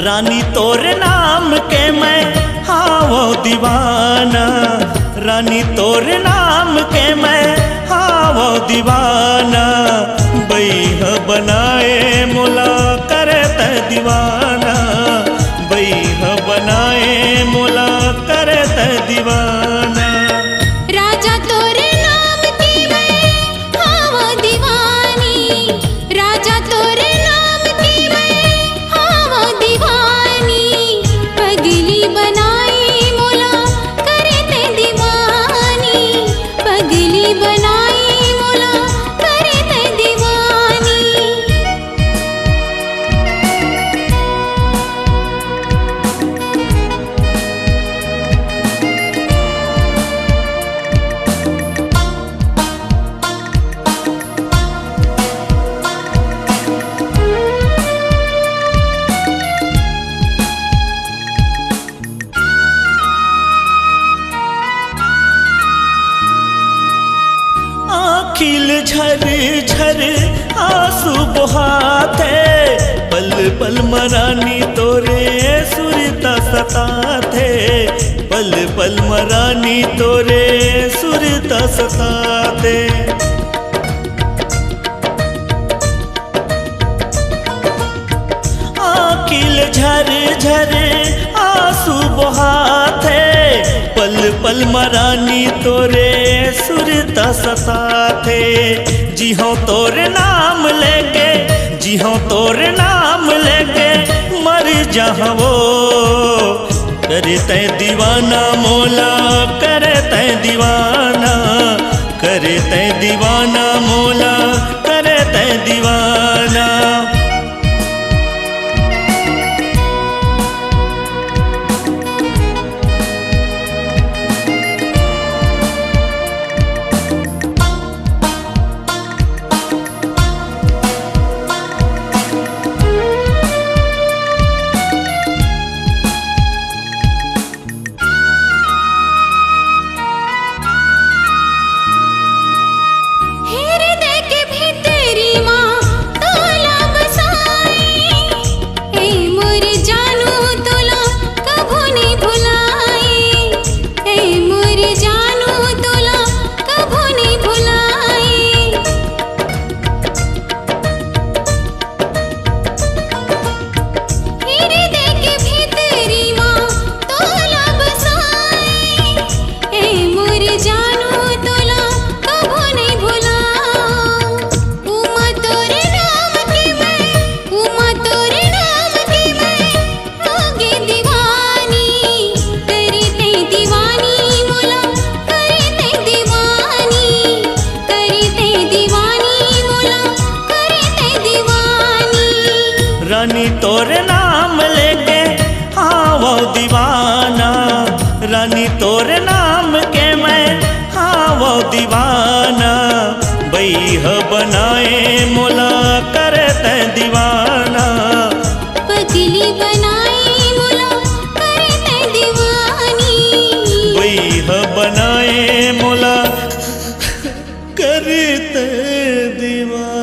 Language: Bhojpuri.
रानी तोरे नाम के मैं हावो दीवाना, रानी तोरे नाम के मैं हावो दीवाना। बैह बनाए मोला करत दीवाना, बैह बनाए मोला करत दीवाना। राजा तोरे नाम की मैं हावो दीवानी, राजा तोरे नाम की मैं हावो दीवानी। पगली बनाई मोला करते दीवानी, पगली बनाई मोला करते दीवानी। आँखिल झर झर आंसू बहाते, पल पल मरानी तोरे सुरता सताते, पल पल मरानी तोरे सुरता सताते। आँखिल झर झर आंसू बहाते, पल पल मरानी तोरे सुरता सताते। जी हो तोरे नाम लेके, जी हो तोरे नाम लेके मर जावो। करते दीवाना मोला करते दीवाना, करते दीवाना मोला करते दीवाना। हृदय के भीतरी माँ तोला बसाई, ए मोर जानू तोला कभू नहीं भुलाई, ए मोर जानू तोला कभू नहीं भुलाई। हृदय के भीतरी माँ तोला बसाई, ए मोर जानू तोला कभू नहीं भुलाई। उमा तोरे नाम की मैं, उमा तोरे नाम की मैं होगे दीवानी। करते दीवानी मोला करते दीवानी, करते दीवानी मोला करते दीवानी। रानी तोरे नाम लेके हावो दीवाना, रानी तोरे नाम के मैं हावो दीवाना। बैह बनाए मोला करते दीवाना, पगली बनाई मोला करते दीवानी। बैह बनाए मोला करते दीवाना।